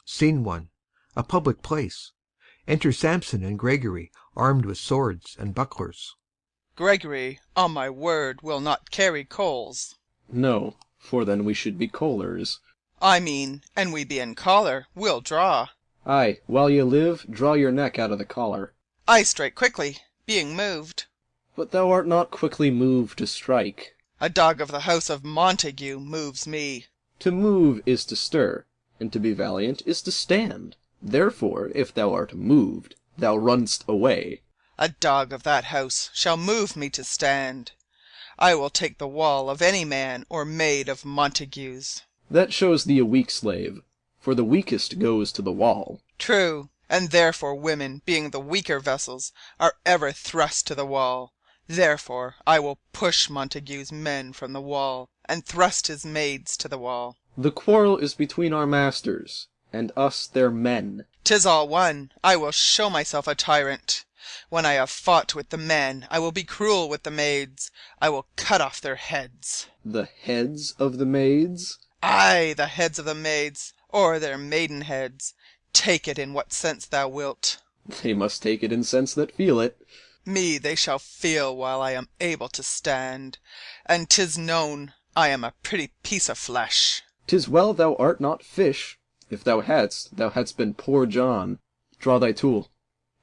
Scene 1. A public place. Enter Samson and Gregory, armed with swords and bucklers. Gregory, on my word, will not carry coals. No, for then we should be chollers. I mean, an we be in collar, we'll draw. Ay, while ye live, draw your neck out of the collar. I strike quickly, being moved. But thou art not quickly moved to strike. A dog of the house of Montague moves me. To move is to stir, and to be valiant is to stand. Therefore, if thou art moved, thou runn'st away. A dog of that house shall move me to stand. I will take the wall of any man or maid of Montague's. That shows thee a weak slave, for the weakest goes to the wall. True, and therefore women, being the weaker vessels, are ever thrust to the wall. Therefore I will push Montague's men from the wall, and thrust his maids to the wall. The quarrel is between our masters, and us their men. 'Tis all one. I will show myself a tyrant. When I have fought with the men, I will be cruel with the maids. I will cut off their heads. The heads of the maids? Ay, the heads of the maids, or their maiden heads. Take it in what sense thou wilt. They must take it in sense that feel it. Me they shall feel while I am able to stand, and 'tis known I am a pretty piece of flesh. 'Tis well thou art not fish. If thou hadst been poor John. Draw thy tool.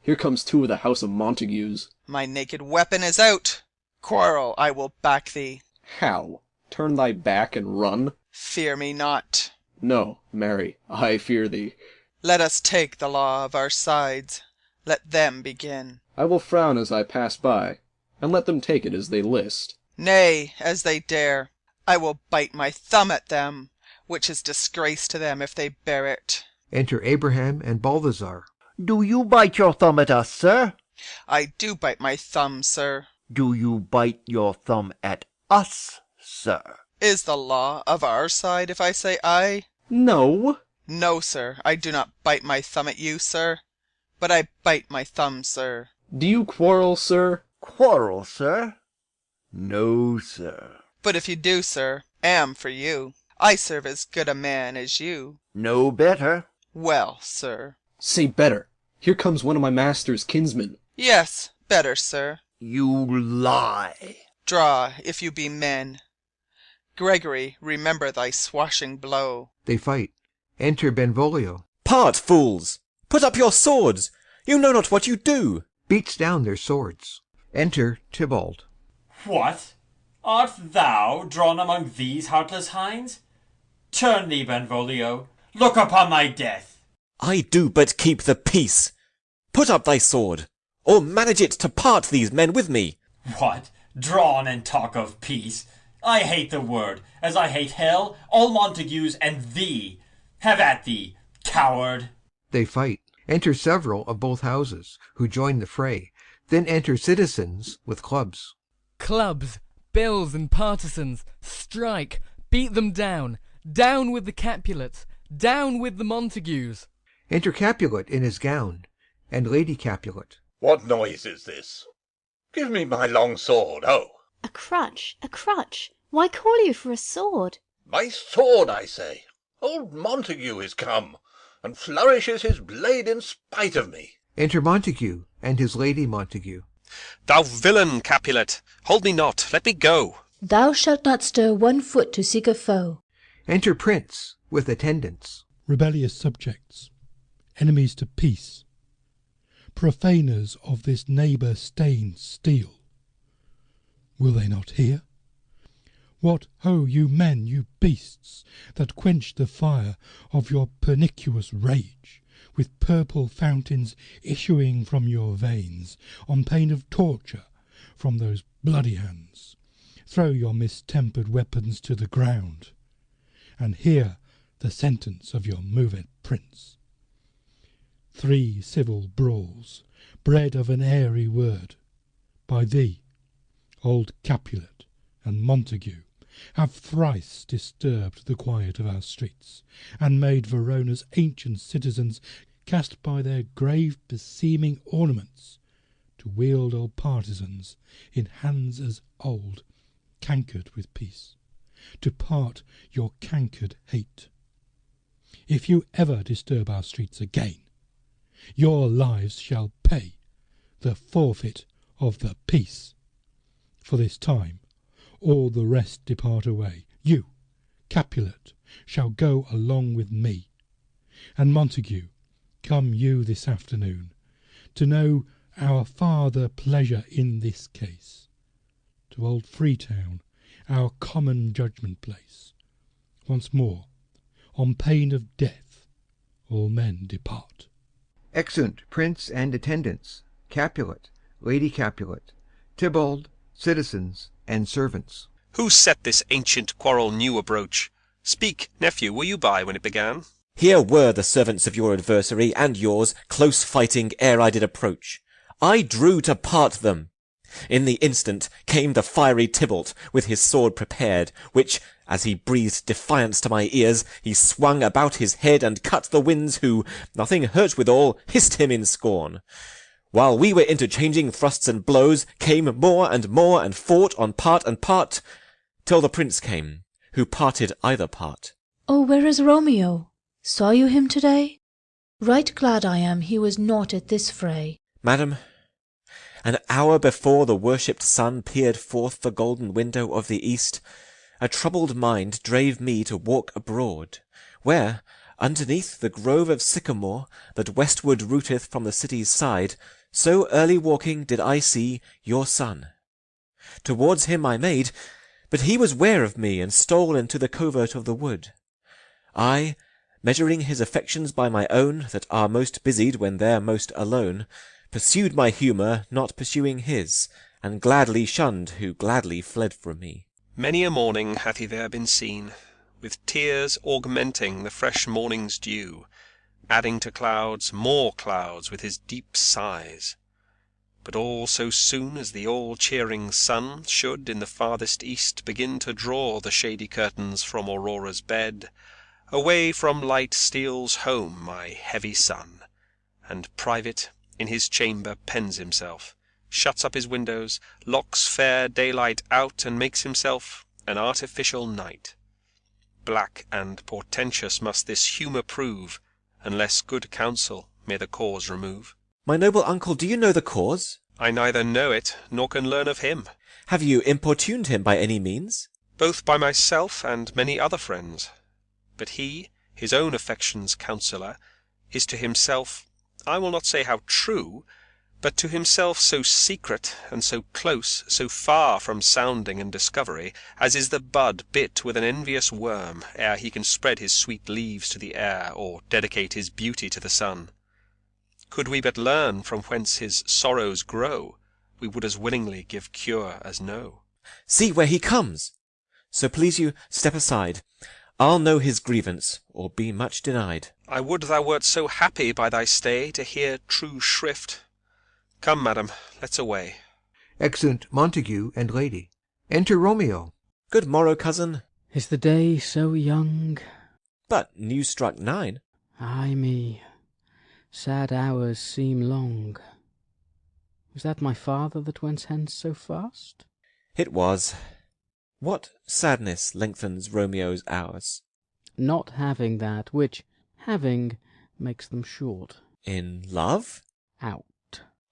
Here comes two of the house of Montagues. My naked weapon is out. Quarrel, I will back thee. How? Turn thy back and run? Fear me not. No, marry, I fear thee. Let us take the law of our sides. Let them begin. I will frown as I pass by, and let them take it as they list. Nay, as they dare. I will bite my thumb at them, which is disgrace to them if they bear it. Enter Abraham and Balthazar. Do you bite your thumb at us, sir? I do bite my thumb, sir. Do you bite your thumb at us, sir? Is the law of our side if I say aye? No. No, sir, I do not bite my thumb at you, sir. But I bite my thumb, sir. Do you quarrel, sir? Quarrel, sir? No, sir. But if you do, sir, am for you. I serve as good a man as you. No better. Well, sir. Say better. Here comes one of my master's kinsmen. Yes, better, sir. You lie. Draw, if you be men. Gregory, remember thy swashing blow. They fight. Enter Benvolio. Part, fools! Put up your swords! You know not what you do! Beats down their swords. Enter Tybalt. What? Art thou drawn among these heartless hinds? Turn thee, Benvolio. Look upon thy death. I do but keep the peace. Put up thy sword, or manage it to part these men with me. What? Drawn and talk of peace? I hate the word, as I hate hell, all Montagues, and thee. Have at thee, coward. They fight. Enter several of both houses, who join the fray. Then enter citizens with clubs. Clubs, bills, and partisans, strike, beat them down. Down with the Capulets, down with the Montagues. Enter Capulet in his gown, and Lady Capulet. What noise is this? Give me my long sword, ho! A crutch, a crutch. Why call you for a sword? My sword, I say. Old Montague is come, and flourishes his blade in spite of me. Enter Montague and his Lady Montague. Thou villain, Capulet, hold me not, let me go. Thou shalt not stir 1 foot to seek a foe. Enter Prince with attendants. Rebellious subjects, enemies to peace, profaners of this neighbour-stained steel. Will they not hear? What, ho, you men, you beasts, that quench the fire of your pernicious rage, with purple fountains issuing from your veins, on pain of torture from those bloody hands. Throw your mistempered weapons to the ground, and hear the sentence of your moved prince. 3 civil brawls, bred of an airy word, by thee, old Capulet and Montague, have thrice disturbed the quiet of our streets, and made Verona's ancient citizens cast by their grave beseeming ornaments to wield old partisans in hands as old, cankered with peace, to part your cankered hate. If you ever disturb our streets again, your lives shall pay the forfeit of the peace. For this time all the rest depart away. You, Capulet, shall go along with me. And Montague, come you this afternoon, to know our farther pleasure in this case, to old Freetown, our common judgment place. Once more, on pain of death, all men depart. Exeunt Prince and attendants, Capulet, Lady Capulet, Tybalt, citizens, and servants. Who set this ancient quarrel new abroach? Speak, nephew, were you by when it began? Here were the servants of your adversary and yours, close fighting ere I did approach. I drew to part them. In the instant came the fiery Tybalt, with his sword prepared, which, as he breathed defiance to my ears, he swung about his head and cut the winds, who, nothing hurt withal, hissed him in scorn. While we were interchanging thrusts and blows, came more, and fought on part and part, till the prince came, who parted either part. Oh, where is Romeo? Saw you him to-day? Right glad I am he was not at this fray. Madam, an hour before the worshipped sun peered forth the golden window of the east, a troubled mind drave me to walk abroad, where, underneath the grove of sycamore that westward rooteth from the city's side, so early walking did I see your son. Towards him I made, but he was ware of me, and stole into the covert of the wood. I, measuring his affections by my own, that are most busied when they're most alone, pursued my humour, not pursuing his, and gladly shunned who gladly fled from me. Many a morning hath he there been seen, with tears augmenting the fresh morning's dew, adding to clouds more clouds with his deep sighs. But all so soon as the all-cheering sun should in the farthest east begin to draw the shady curtains from Aurora's bed, away from light steals home my heavy son, and private in his chamber pens himself, shuts up his windows, locks fair daylight out, and makes himself an artificial night. Black and portentous must this humour prove, unless good counsel may the cause remove. My noble uncle, do you know the cause? I neither know it, nor can learn of him. Have you importuned him by any means? Both by myself and many other friends. But he, his own affection's counsellor, is to himself, I will not say how true, but to himself so secret and so close, so far from sounding and discovery, as is the bud bit with an envious worm, ere he can spread his sweet leaves to the air, or dedicate his beauty to the sun. Could we but learn from whence his sorrows grow, we would as willingly give cure as know. See where he comes! So please you, step aside. I'll know his grievance, or be much denied. I would thou wert so happy by thy stay to hear true shrift. Come, madam, let's away. Exeunt Montague and Lady. Enter Romeo. Good morrow, cousin. Is the day so young? But new struck 9. Ay me, sad hours seem long. Was that my father that went hence so fast? It was. What sadness lengthens Romeo's hours? Not having that which, having, makes them short. In love? Out.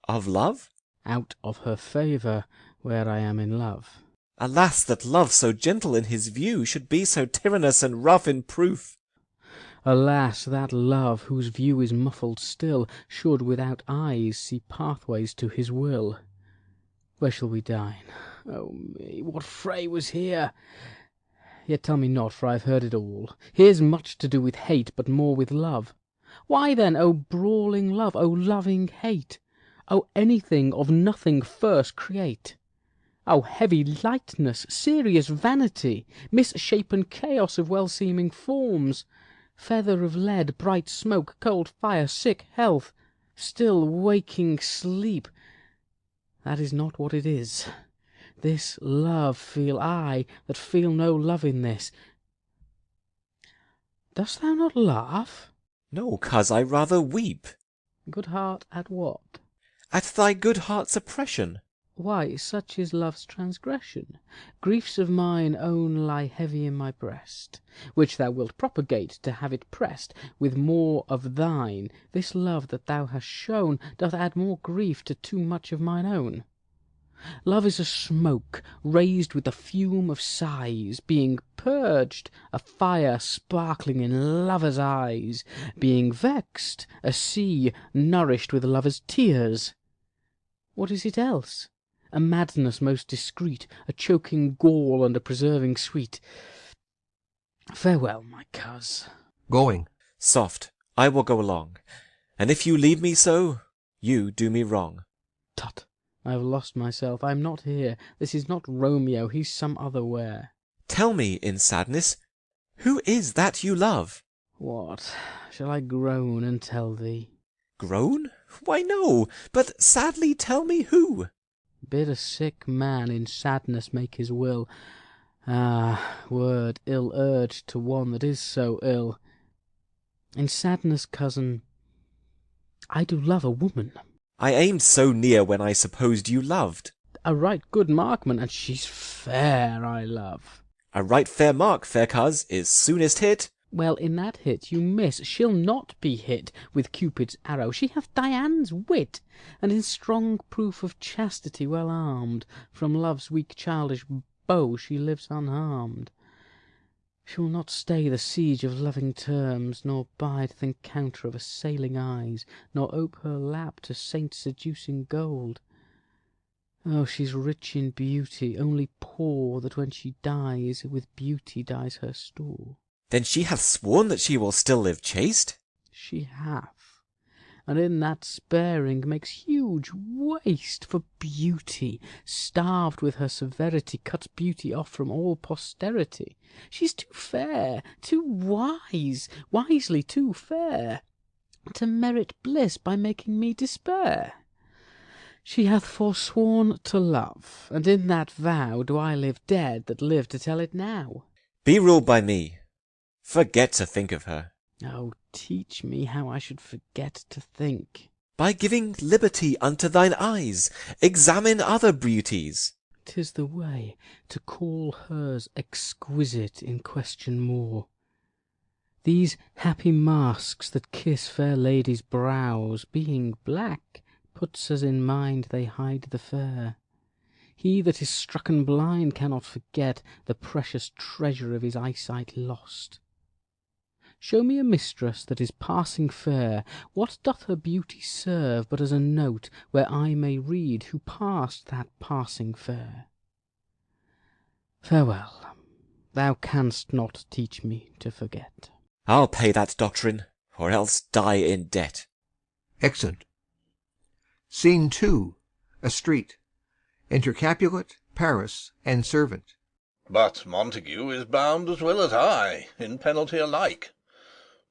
Of love? Out of her favour, where I am in love. Alas, that love, so gentle in his view, should be so tyrannous and rough in proof. Alas, that love, whose view is muffled still, should without eyes see pathways to his will. Where shall we dine? Oh me, what fray was here? Yet tell me not, for I have heard it all. Here's much to do with hate, but more with love. Why then, O brawling love, O loving hate? O anything of nothing first create? O heavy lightness, serious vanity, misshapen chaos of well-seeming forms, feather of lead, bright smoke, cold fire, sick health, still waking sleep. That is not what it is. This love feel I, that feel no love in this. Dost thou not laugh? No, coz, I rather weep. Good heart, at what? At thy good heart's oppression. Why, such is love's transgression. Griefs of mine own lie heavy in my breast, which thou wilt propagate to have it pressed with more of thine. This love that thou hast shown doth add more grief to too much of mine own. Love is a smoke raised with the fume of sighs, being purged, a fire sparkling in lovers' eyes, being vexed, a sea nourished with lovers' tears. What is it else? A madness most discreet, a choking gall and a preserving sweet. Farewell, my coz. Going. Soft, I will go along, and if you leave me so, you do me wrong. Tut, I have lost myself. I am not here. This is not Romeo. He's some other where. Tell me, in sadness, who is that you love? What, shall I groan and tell thee? Groan? Why, no, but sadly tell me who. Bid a sick man in sadness make his will. Ah, word ill urged to one that is so ill. In sadness, cousin, I do love a woman. I aimed so near when I supposed you loved. A right good markman, and she's fair, I love. A right fair mark, fair coz, is soonest hit. Well, in that hit you miss. She'll not be hit with Cupid's arrow. She hath Dian's wit, and in strong proof of chastity well armed, from love's weak childish bow she lives unharmed. She will not stay the siege of loving terms, nor bide th' encounter of assailing eyes, nor ope her lap to saint seducing gold. Oh, she's rich in beauty, only poor that when she dies, with beauty dies her store. Then she hath sworn that she will still live chaste? She hath, and in that sparing makes huge waste for beauty, starved with her severity, cuts beauty off from all posterity. She's too fair, too wise, wisely too fair, to merit bliss by making me despair. She hath forsworn to love, and in that vow do I live dead that live to tell it now. Be ruled by me. Forget to think of her. Oh, teach me how I should forget to think. By giving liberty unto thine eyes, examine other beauties. 'Tis the way to call hers exquisite in question more. These happy masks that kiss fair ladies' brows, being black, puts us in mind they hide the fair. He that is strucken blind cannot forget the precious treasure of his eyesight lost. Show me a mistress that is passing fair. What doth her beauty serve but as a note where I may read who passed that passing fair? Farewell. Thou canst not teach me to forget. I'll pay that doctrine, or else die in debt. Exeunt. Scene 2. A street. Enter Capulet, Paris, and servant. But Montague is bound as well as I, in penalty alike.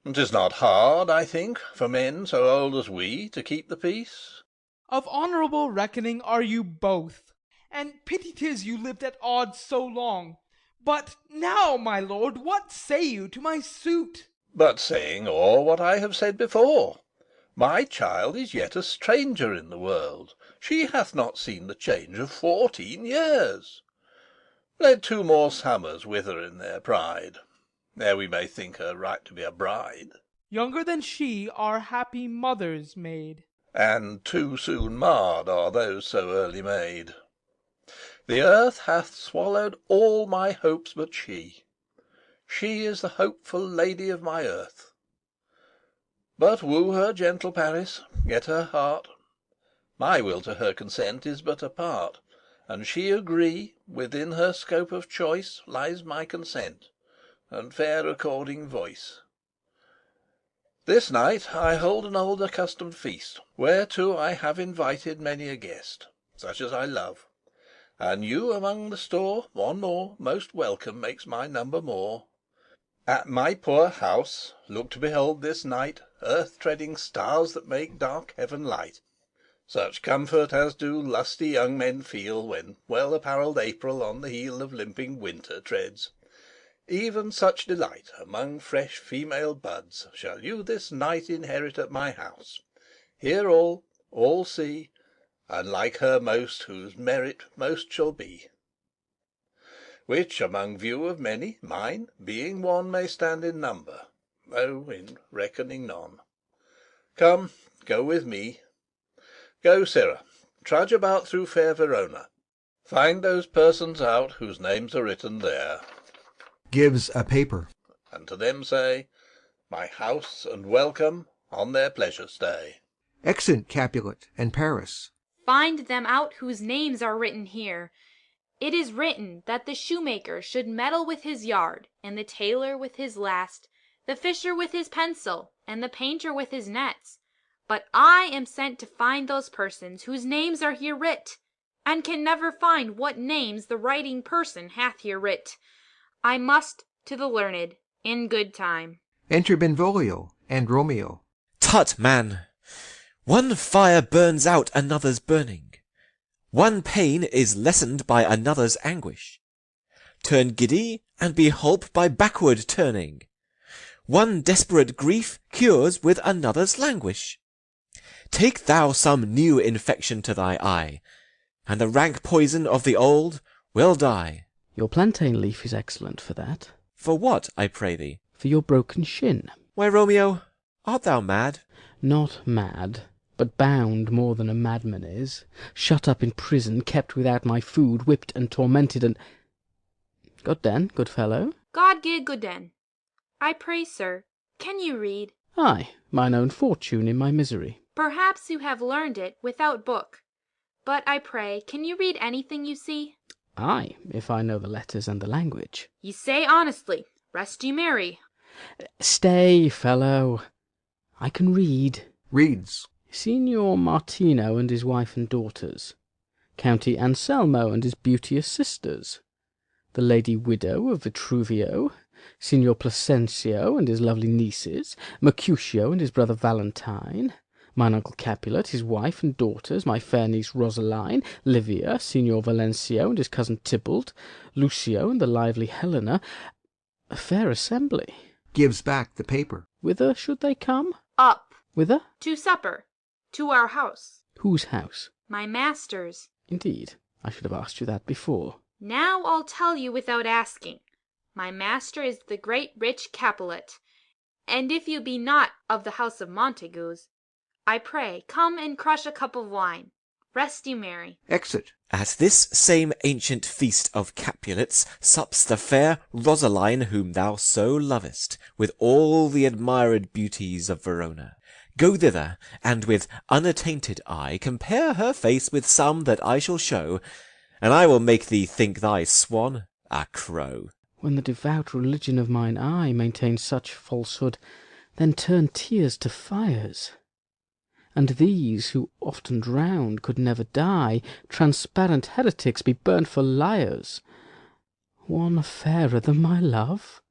'Tis not hard, I think, for men so old as we to keep the peace. Of honourable reckoning are you both, and pity 'tis you lived at odds so long. But now, my lord, what say you to my suit? But saying all what I have said before. My child is yet a stranger in the world. She hath not seen the change of 14 years. Let 2 more summers wither in their pride, ere we may think her right to be a bride. Younger than she are happy mothers made. And too soon marred are those so early made. The earth hath swallowed all my hopes but she. She is the hopeful lady of my earth. But woo her, gentle Paris, get her heart. My will to her consent is but a part, and she agree, within her scope of choice lies my consent, and fair according voice. This night I hold an old accustomed feast, whereto I have invited many a guest, such as I love. And you among the store, one more, most welcome makes my number more. At my poor house look to behold this night earth-treading stars that make dark heaven light. Such comfort as do lusty young men feel when well-apparelled April on the heel of limping winter treads. Even such delight among fresh female buds shall you this night inherit at my house. Hear all see, and like her most whose merit most shall be. Which among view of many, mine, being one, may stand in number, though in reckoning none. Come, go with me. Go, Sirrah, trudge about through fair Verona. Find those persons out whose names are written there. Gives a paper. And to them say, my house and welcome on their pleasure stay. Exeunt Capulet and Paris. Find them out whose names are written here. It is written that the shoemaker should meddle with his yard, and the tailor with his last, the fisher with his pencil, and the painter with his nets. But I am sent to find those persons whose names are here writ, and can never find what names the writing person hath here writ. I must to the learned in good time. Enter Benvolio and Romeo. Tut, man! One fire burns out another's burning. One pain is lessened by another's anguish. Turn giddy, and be holp by backward turning. One desperate grief cures with another's languish. Take thou some new infection to thy eye, and the rank poison of the old will die. Your plantain leaf is excellent for that. For what, I pray thee? For your broken shin. Why, Romeo, art thou mad? Not mad, but bound more than a madman is, shut up in prison, kept without my food, whipped and tormented, and— God den, good fellow. God give good den. I pray, sir, can you read? Ay, mine own fortune in my misery. Perhaps you have learned it without book. But I pray, can you read anything you see? Ay, if I know the letters and the language. Ye say honestly, rest you merry. Stay, fellow. I can read. Reads. Signor Martino and his wife and daughters. County Anselmo and his beauteous sisters. The lady widow of Vitruvio. Signor Placencio and his lovely nieces. Mercutio and his brother Valentine. Mine uncle Capulet, his wife and daughters, my fair niece Rosaline, Livia, Signor Valencio and his cousin Tybalt, Lucio and the lively Helena. A fair assembly. Gives back the paper. Whither should they come? Up. Whither? To supper. To our house. Whose house? My master's. Indeed, I should have asked you that before. Now I'll tell you without asking. My master is the great rich Capulet, and if you be not of the house of Montagues, I pray come and crush a cup of wine. Rest you merry. Exit. At this same ancient feast of Capulets sups the fair Rosaline whom thou so lovest, with all the admired beauties of Verona. Go thither, and with unattainted eye compare her face with some that I shall show, and I will make thee think thy swan a crow. When the devout religion of mine eye maintains such falsehood, then turn tears to fires. And these, who often drowned, could never die, transparent heretics, be burnt for liars. One fairer than my love?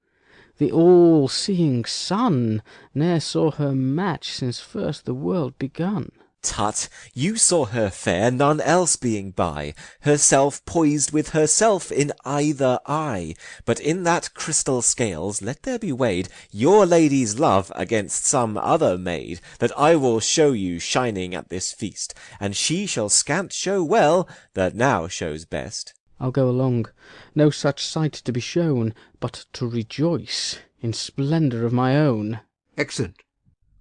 The all-seeing sun ne'er saw her match since first the world begun. Tut, you saw her fair, none else being by, herself poised with herself in either eye. But in that crystal scales let there be weighed your lady's love against some other maid, that I will show you shining at this feast, and she shall scant show well that now shows best. I'll go along, no such sight to be shown, but to rejoice in splendour of my own. Exit.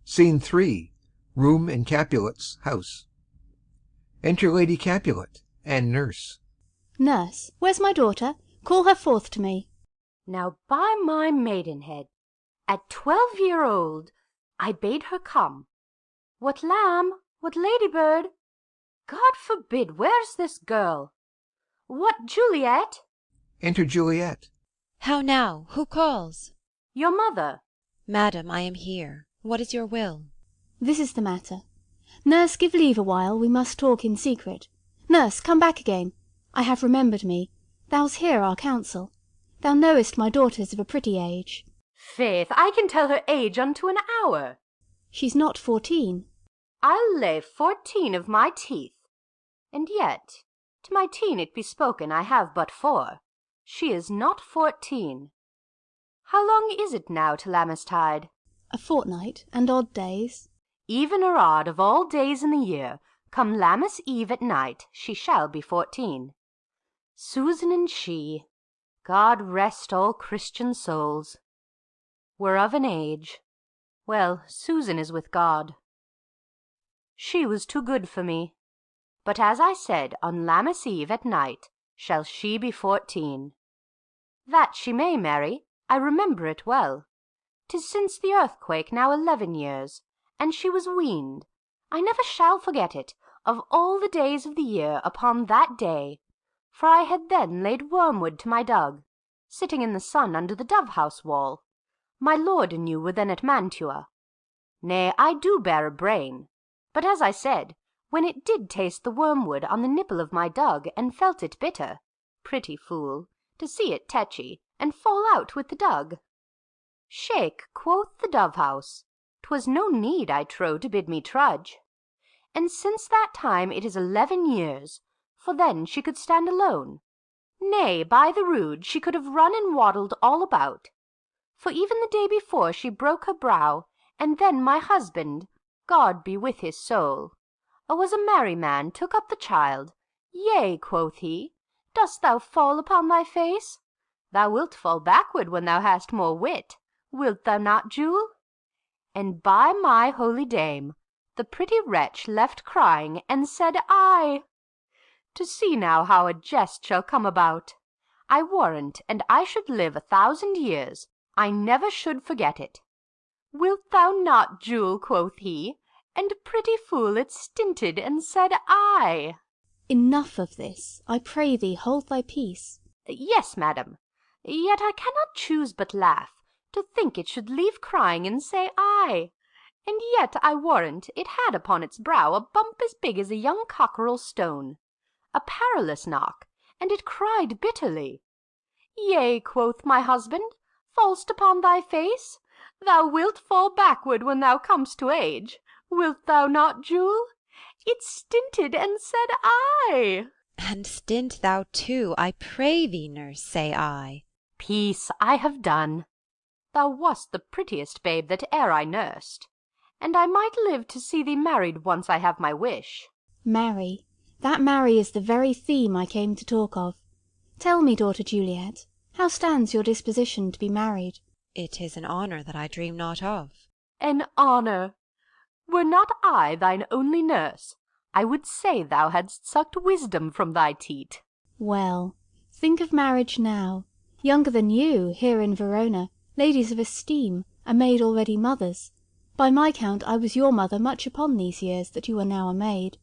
Scene 3. Room in Capulet's house. Enter Lady Capulet and Nurse. Nurse, where's my daughter? Call her forth to me. Now by my maidenhead, at 12-year-old, I bade her come. What lamb? What ladybird? God forbid, where's this girl? What, Juliet? Enter Juliet. How now? Who calls? Your mother. Madam, I am here. What is your will? This is the matter. Nurse, give leave a while, we must talk in secret. Nurse, come back again. I have remembered me. Thou's hear our counsel. Thou knowest my daughter's of a pretty age. Faith, I can tell her age unto an hour. She's not 14. I'll lay 14 of my teeth. And yet, to my teen it be spoken, I have but 4. She is not 14. How long is it now to Lammastide? A fortnight, and odd days. Even or odd of all days in the year, Come Lammas Eve at night, she shall be 14. Susan and she, God rest all Christian souls, were of an age. Well, Susan is with God. She was too good for me. But as I said, on Lammas Eve at night shall she be 14. That she may, Mary, I remember it well. 'Tis since the earthquake now 11 years, and she was weaned. I never shall forget it, of all the days of the year, upon that day. For I had then laid wormwood to my dug, sitting in the sun under the dove-house wall. My lord and you were then at Mantua. Nay, I do bear a brain. But as I said, when it did taste the wormwood on the nipple of my dug, and felt it bitter, pretty fool, to see it tetchy, and fall out with the dug. Shake, quoth the dove-house, 'twas no need, I trow, to bid me trudge. And since that time it is 11 years, for then she could stand alone. Nay, by the rood, she could have run and waddled all about. For even the day before she broke her brow, and then my husband, God be with his soul, was a merry man, took up the child. Yea, quoth he, dost thou fall upon thy face? Thou wilt fall backward when thou hast more wit, wilt thou not, Jule? And by my holy dame, the pretty wretch left crying, and said, Ay. To see now how a jest shall come about. I warrant, and I should live 1,000 years, I never should forget it. Wilt thou not, Jule, quoth he, and pretty fool it stinted, and said, Ay. Enough of this, I pray thee hold thy peace. Yes, madam, yet I cannot choose but laugh, to think it should leave crying and say Ay. And yet I warrant it had upon its brow a bump as big as a young cockerel stone, a perilous knock, and it cried bitterly. Yea, quoth my husband, fall'st upon thy face? Thou wilt fall backward when thou comest to age. Wilt thou not, Jule? It stinted and said Ay. And stint thou too, I pray thee, nurse, say I. Peace, I have done. Thou wast the prettiest babe that e'er I nursed, and I might live to see thee married once I have my wish. Marry, that marry is the very theme I came to talk of. Tell me, daughter Juliet, how stands your disposition to be married? It is an honour that I dream not of. An honour! Were not I thine only nurse, I would say thou hadst sucked wisdom from thy teat. Well, think of marriage now. Younger than you, here in Verona, ladies of esteem, are made already mothers. By my count I was your mother much upon these years that you are now a maid.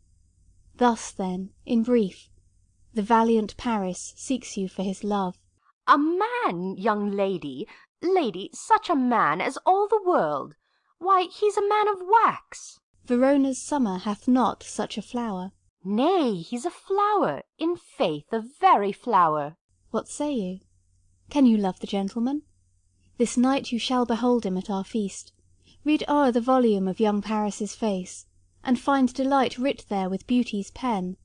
Thus, then, in brief, the valiant Paris seeks you for his love. A man, young lady, such a man as all the world. Why, he's a man of wax. Verona's summer hath not such a flower. Nay, he's a flower, in faith, a very flower. What say you? Can you love the gentleman? This night you shall behold him at our feast. Read o'er the volume of young Paris's face, and find delight writ there with beauty's pen.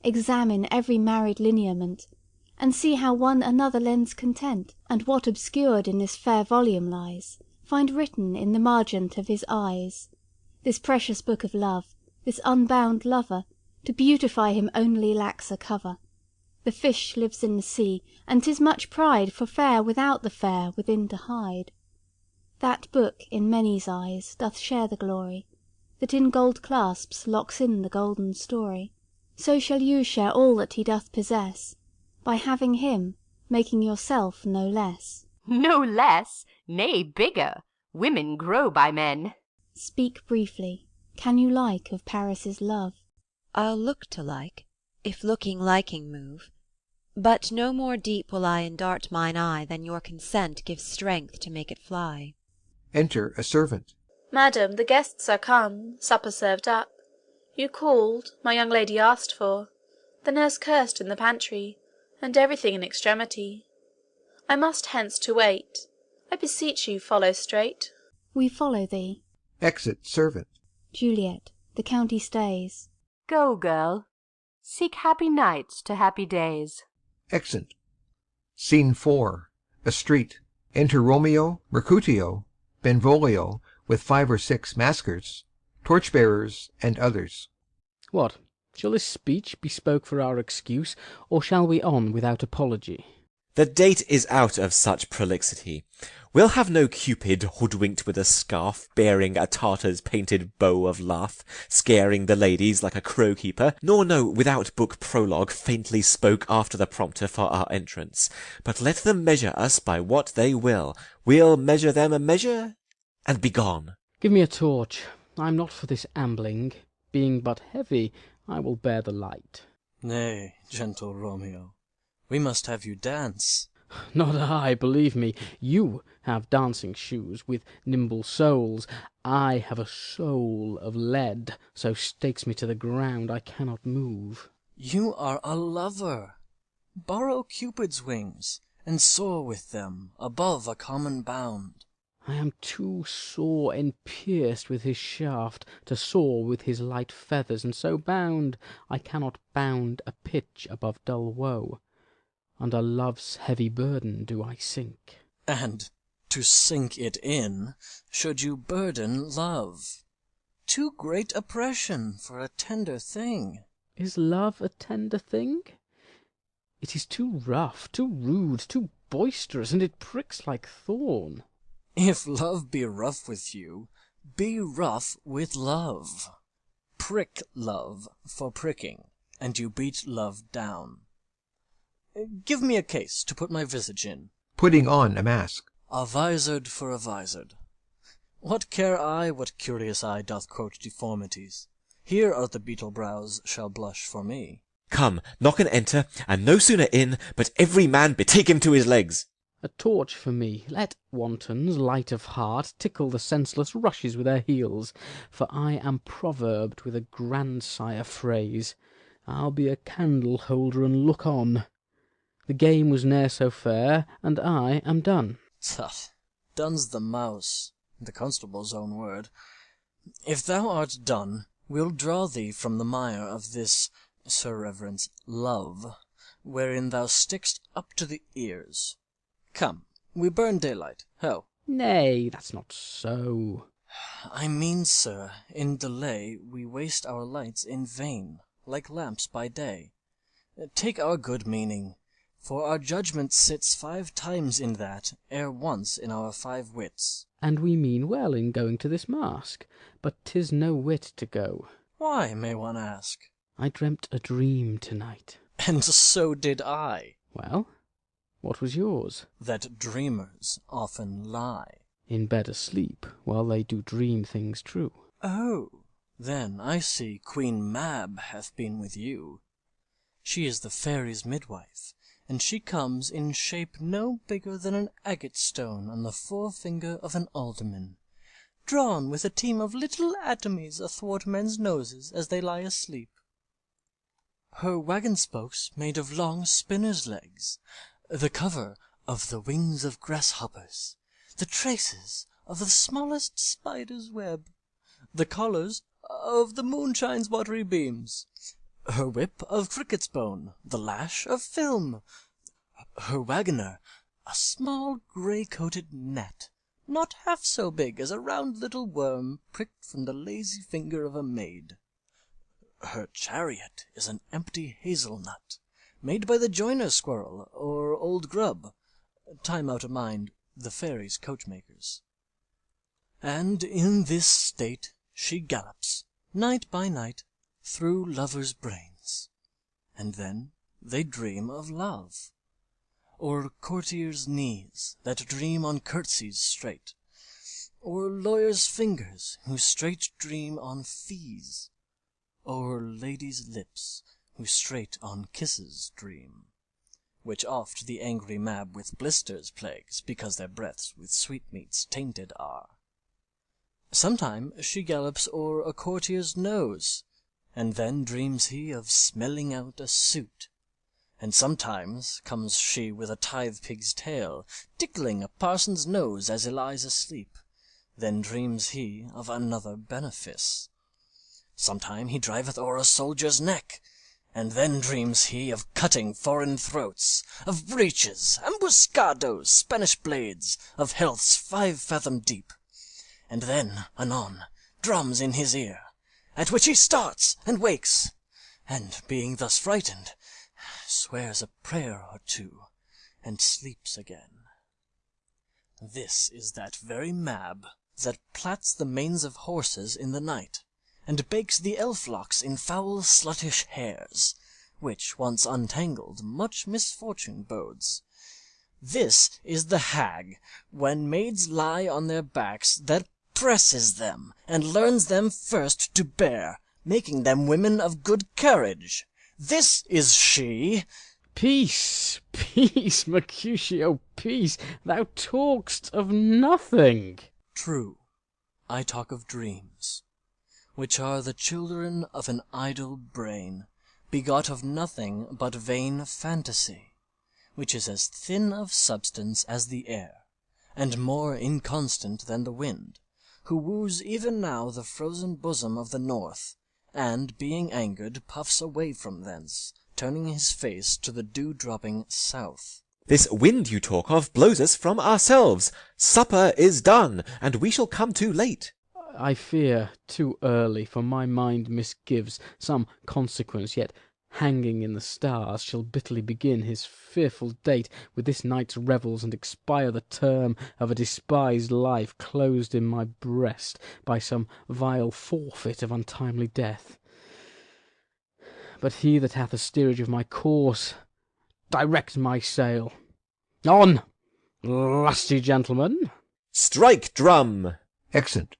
Examine every married lineament, and see how one another lends content, and what obscured in this fair volume lies, find written in the margent of his eyes. This precious book of love, this unbound lover, to beautify him only lacks a cover. The fish lives in the sea, and 'tis much pride for fair without the fair within to hide. That book in many's eyes doth share the glory, that in gold clasps locks in the golden story. So shall you share all that he doth possess, by having him, making yourself no less. No less, nay, bigger. Women grow by men. Speak briefly. Can you like of Paris's love? I'll look to like, if looking liking move. But no more deep will I endart mine eye than your consent gives strength to make it fly. Enter a servant. Madam, the guests are come, supper served up. You called, my young lady asked for, the nurse cursed in the pantry, and everything in extremity. I must hence to wait. I beseech you follow straight. We follow thee. Exit servant. Juliet, the county stays. Go, girl. Seek happy nights to happy days. Exit. Scene 4. A street. Enter Romeo, Mercutio, Benvolio, with 5 or 6 maskers, torchbearers, and others. What, shall this speech be spoke for our excuse, or shall we on without apology? The date is out of such prolixity. We'll have no Cupid hoodwinked with a scarf, bearing a Tartar's painted bow of lath, scaring the ladies like a crow-keeper, nor no without-book prologue faintly spoke after the prompter for our entrance. But let them measure us by what they will. We'll measure them a measure, and be gone. Give me a torch. I'm not for this ambling. Being but heavy, I will bear the light. Nay, gentle Romeo, we must have you dance. Not I, believe me. You have dancing shoes with nimble soles. I have a soul of lead, so stakes me to the ground I cannot move. You are a lover. Borrow Cupid's wings, and soar with them above a common bound. I am too sore and pierced with his shaft to soar with his light feathers, and so bound I cannot bound a pitch above dull woe. Under love's heavy burden do I sink. And to sink it in, should you burden love. Too great oppression for a tender thing. Is love a tender thing? It is too rough, too rude, too boisterous, and it pricks like thorn. If love be rough with you, be rough with love. Prick love for pricking, and you beat love down. Give me a case to put my visage in. Putting on a mask. A vizard for a vizard. What care I what curious eye doth quote deformities? Here are the beetle brows shall blush for me. Come, knock and enter, and no sooner in, but every man betake him to his legs. A torch for me. Let wantons, light of heart, tickle the senseless rushes with their heels, for I am proverbed with a grandsire phrase. I'll be a candle holder and look on. The game was ne'er so fair, and I am done. Tut, done's the mouse, the constable's own word. If thou art done, we'll draw thee from the mire of this, Sir Reverence, love, wherein thou stick'st up to the ears. Come, we burn daylight. Ho! Nay, that's not so. I mean, sir, in delay we waste our lights in vain, like lamps by day. Take our good meaning, for our judgment sits 5 times in that, ere once in our 5 wits. And we mean well in going to this mask, but 'tis no wit to go. Why, may one ask? I dreamt a dream tonight. And so did I. Well, what was yours? That dreamers often lie. In bed asleep, while they do dream things true. Oh, then I see Queen Mab hath been with you. She is the fairies' midwife, and she comes in shape no bigger than an agate stone on the forefinger of an alderman, drawn with a team of little atomies athwart men's noses as they lie asleep. Her waggon spokes made of long spinner's legs, the cover of the wings of grasshoppers, the traces of the smallest spider's web, the collars of the moonshine's watery beams, her whip of cricket's bone, the lash of film, her waggoner a small grey-coated gnat, not half so big as a round little worm pricked from the lazy finger of a maid. Her chariot is an empty hazelnut, made by the joiner squirrel or old grub, time out of mind the fairies' coachmakers. And in this state she gallops, night by night, through lovers' brains, and then they dream of love, or courtiers' knees that dream on curtsies straight, or lawyers' fingers who straight dream on fees, or ladies' lips who straight on kisses dream, which oft the angry Mab with blisters plagues, because their breaths with sweetmeats tainted are. Sometime she gallops o'er a courtier's nose, and then dreams he of smelling out a suit, and sometimes comes she with a tithe-pig's tail, tickling a parson's nose as he lies asleep, then dreams he of another benefice. Sometime he driveth o'er a soldier's neck, and then dreams he of cutting foreign throats, of breaches, ambuscados, Spanish blades, of healths 5 fathom deep, and then, anon, drums in his ear, at which he starts and wakes, and being thus frightened, swears a prayer or two, and sleeps again. This is that very Mab that plats the manes of horses in the night, and bakes the elf-locks in foul sluttish hairs, which, once untangled, much misfortune bodes. This is the hag, when maids lie on their backs, that presses them, and learns them first to bear, making them women of good carriage. This is she. Peace, peace, Mercutio, peace. Thou talk'st of nothing. True, I talk of dreams, which are the children of an idle brain, begot of nothing but vain fantasy, which is as thin of substance as the air, and more inconstant than the wind, who woos even now the frozen bosom of the north, and, being angered, puffs away from thence, turning his face to the dew-dropping south. This wind you talk of blows us from ourselves. Supper is done, and we shall come too late. I fear too early, for my mind misgives some consequence, yet hanging in the stars shall bitterly begin his fearful date with this night's revels, and expire the term of a despised life closed in my breast by some vile forfeit of untimely death. But he that hath the steerage of my course, direct my sail. On, lusty gentlemen! Strike, drum! Exit.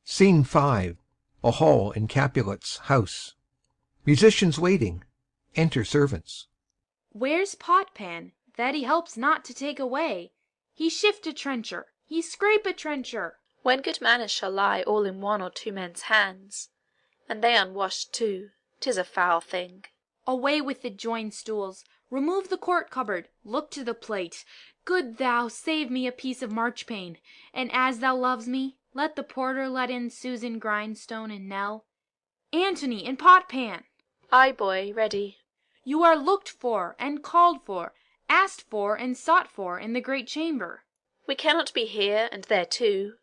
Scene 5. A hall in Capulet's house. Musicians waiting. Enter servants. Where's Potpan, that he helps not to take away? He shift a trencher, he scrape a trencher. When good manners shall lie all in one or two men's hands, and they unwashed too, 'tis a foul thing. Away with the joined stools, remove the court cupboard, look to the plate. Good thou, save me a piece of marchpane, and as thou loves me, let the porter let in Susan Grindstone and Nell. Antony and Potpan! Aye, boy, ready. You are looked for and called for, asked for and sought for in the great chamber. We cannot be here and there too.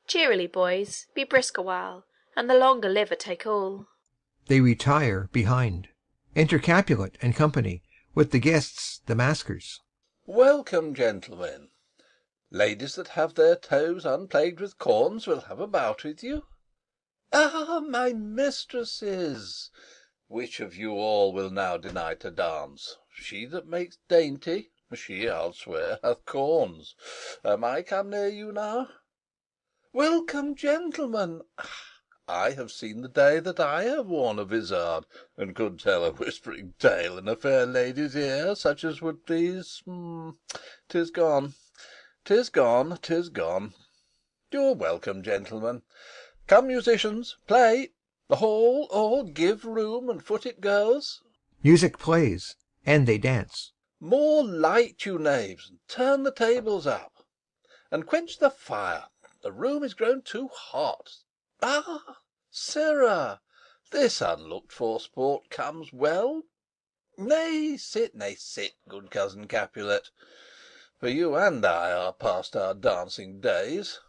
Cheerily, boys, be brisk a while, and the longer liver take all. They retire behind. Enter Capulet and company, with the guests the maskers. Welcome, gentlemen. Ladies that have their toes unplagued with corns will have a bout with you. Ah, my mistresses! Which of you all will now deny to dance? She that makes dainty, she, I'll swear, hath corns. Am I come near you now? Welcome, gentlemen. I have seen the day that I have worn a vizard, and could tell a whispering tale in a fair lady's ear, such as would please. 'Tis gone, 'tis gone, 'tis gone. You're welcome, gentlemen. Come, musicians, play. The hall, all give room, and foot it goes. Music plays, and they dance. More light, you knaves, and turn the tables up, and quench the fire. The room is grown too hot. Ah, sirrah, this unlooked-for sport comes well. Nay, sit, good cousin Capulet, for you and I are past our dancing days.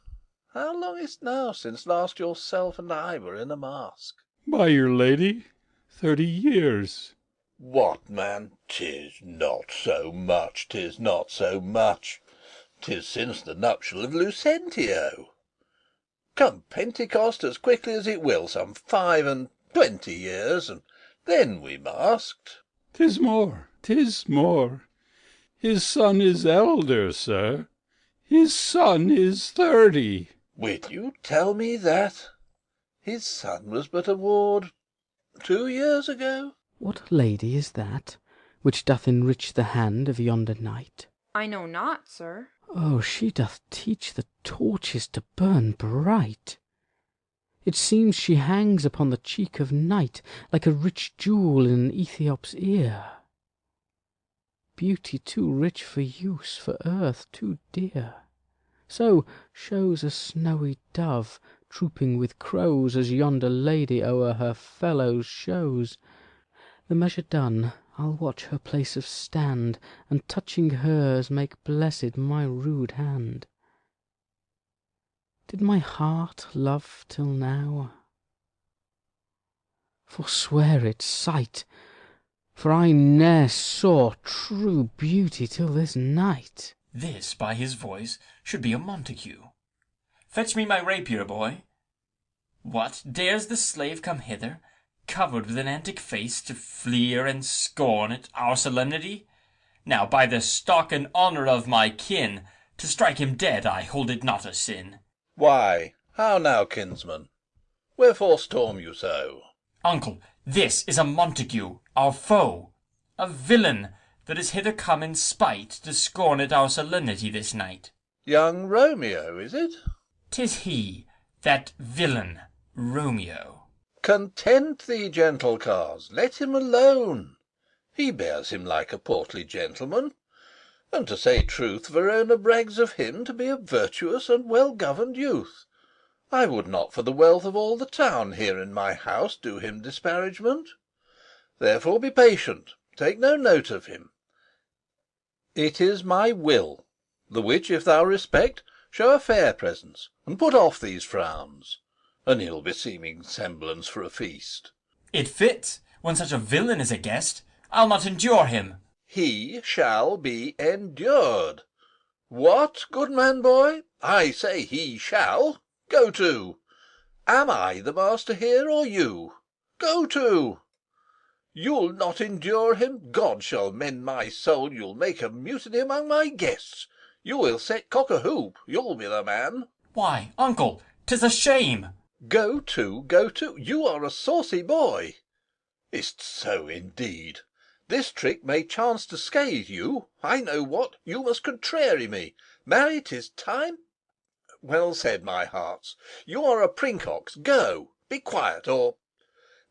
How long is't now since last yourself and I were in a mask? By your lady, 30 years. What, man? 'Tis not so much, 'tis not so much. 'Tis since the nuptial of Lucentio. Come Pentecost as quickly as it will, some 25 years, and then we masked. 'Tis more, 'tis more. His son is elder, sir. His son is 30. Will you tell me that? His son was but a ward 2 years ago. What lady is that, which doth enrich the hand of yonder knight? I know not, sir. Oh, she doth teach the torches to burn bright. It seems she hangs upon the cheek of night, like a rich jewel in an Ethiop's ear. Beauty too rich for use, for earth too dear. So shows a snowy dove, trooping with crows, as yonder lady o'er her fellows shows. The measure done, I'll watch her place of stand, and touching hers make blessed my rude hand. Did my heart love till now? forswear it, sight, for I ne'er saw true beauty till this night. This, by his voice, should be a Montague. Fetch me my rapier, boy. What, dares the slave come hither, covered with an antic face, to fleer and scorn at our solemnity? Now, by the stock and honour of my kin, to strike him dead I hold it not a sin. Why, how now, kinsman? Wherefore storm you so? Uncle, this is a Montague, our foe, a villain, that is hither come in spite to scorn at our solemnity this night. Young Romeo, is it? 'Tis he, that villain, Romeo. Content thee, gentle cars, let him alone. He bears him like a portly gentleman, and to say truth, Verona brags of him to be a virtuous and well-governed youth. I would not for the wealth of all the town here in my house do him disparagement. Therefore be patient, take no note of him. It is my will, the which if thou respect, show a fair presence, and put off these frowns, an ill-beseeming semblance for a feast. It fits, when such a villain is a guest. I'll not endure him. He shall be endured. What, goodman boy? I say he shall. Go to. Am I the master here, or you? Go to. You'll not endure him? God shall mend my soul, you'll make a mutiny among my guests. You will set cock-a-hoop, you'll be the man. Why, uncle, 'tis a shame. Go to, go to. You are a saucy boy. Is't so, indeed? This trick may chance to scathe you. I know what, you must contrary me. Marry, 'tis time. Well said, my hearts. You are a princox. Go, be quiet, or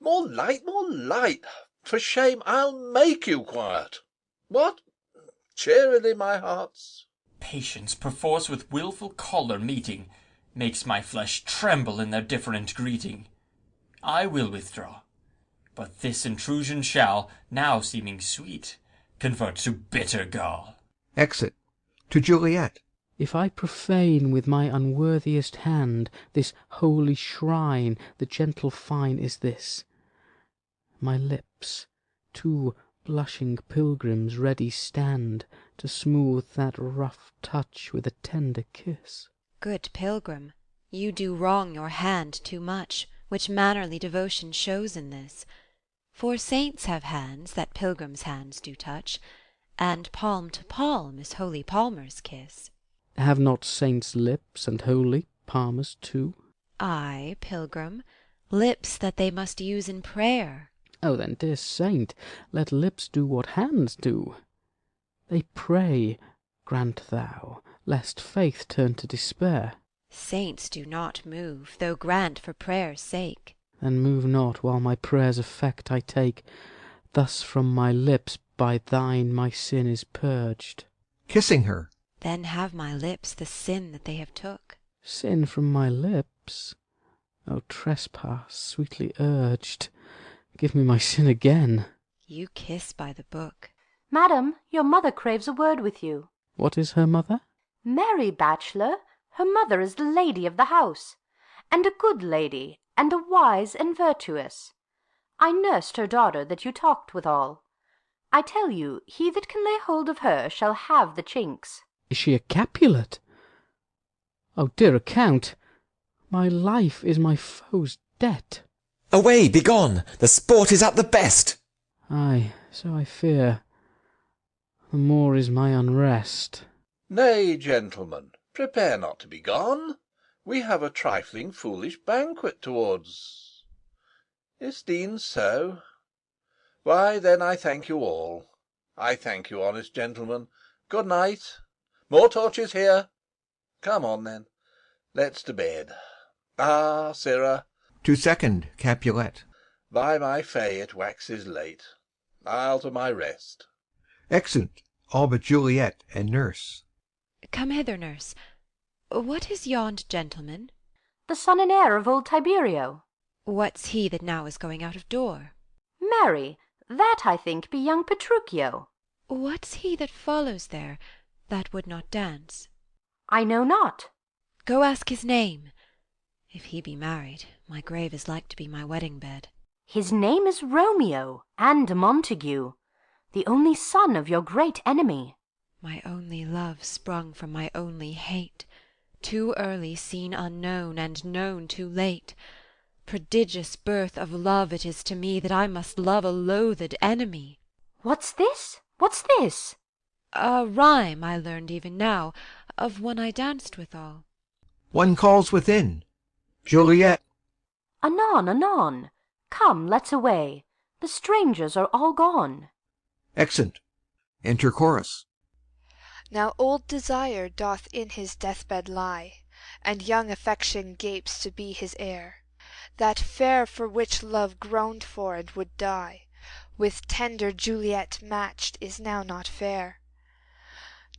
more light, more light. For shame, I'll make you quiet. What? Cheerily, my hearts. Patience, perforce with wilful choler meeting, makes my flesh tremble in their different greeting. I will withdraw, but this intrusion shall, now seeming sweet, convert to bitter gall. Exit. To Juliet. If I profane with my unworthiest hand this holy shrine, the gentle fine is this: my lips, two blushing pilgrims, ready stand to smooth that rough touch with a tender kiss. Good pilgrim, you do wrong your hand too much, which mannerly devotion shows in this. For saints have hands that pilgrims' hands do touch, and palm to palm is holy palmer's kiss. Have not saints lips, and holy palmers too? Ay, pilgrim, lips that they must use in prayer. Oh, then, dear saint, let lips do what hands do. They pray, grant thou, lest faith turn to despair. Saints do not move, though grant for prayer's sake. Then move not, while my prayer's effect I take. Thus from my lips by thine my sin is purged. Kissing her. Then have my lips the sin that they have took. Sin from my lips? O trespass, sweetly urged, give me my sin again. You kiss by the book. Madam, your mother craves a word with you. What is her mother? Mary, bachelor, her mother is the lady of the house, and a good lady, and a wise and virtuous. I nursed her daughter that you talked withal. I tell you, he that can lay hold of her shall have the chinks. Is she a Capulet? Oh, dear account, my life is my foe's debt. Away, begone! The sport is at the best. Ay, so I fear. The more is my unrest. Nay, gentlemen, prepare not to be gone. We have a trifling foolish banquet towards. Is't e'en so? Why, then I thank you all. I thank you, honest gentlemen. Good night. More torches here. Come on, then. Let's to bed. Ah, sirrah. To second Capulet. By my fay, it waxes late. I'll to my rest. Exeunt, all but Juliet and nurse. Come hither, nurse. What is yond gentleman? The son and heir of old Tiberio. What's he that now is going out of door? Marry, that I think be young Petruchio. What's he that follows there, that would not dance? I know not. Go ask his name. If he be married, my grave is like to be my wedding bed. His name is Romeo, and a Montague, the only son of your great enemy. My only love sprung from my only hate, too early seen unknown, and known too late. Prodigious birth of love it is to me, that I must love a loathed enemy. What's this? What's this? A rhyme I learned even now, of one I danced withal. One calls within. Juliet. Anon, anon. Come, let's away. The strangers are all gone. Exeunt. Enter Chorus. Now old Desire doth in his deathbed lie, and young Affection gapes to be his heir. That fair for which Love groaned for and would die, with tender Juliet matched, is now not fair.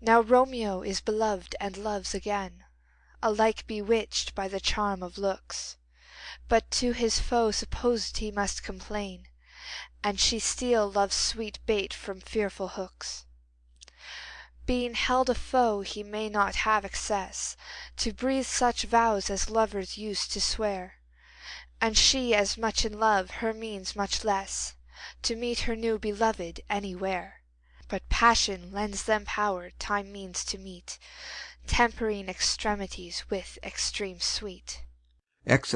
Now Romeo is beloved and loves again, alike bewitched by the charm of looks. But to his foe supposed he must complain, and she steal love's sweet bait from fearful hooks. Being held a foe, he may not have access to breathe such vows as lovers use to swear. And she as much in love, her means much less, to meet her new beloved anywhere. But passion lends them power time means to meet, tempering extremities with extreme sweet. Exit.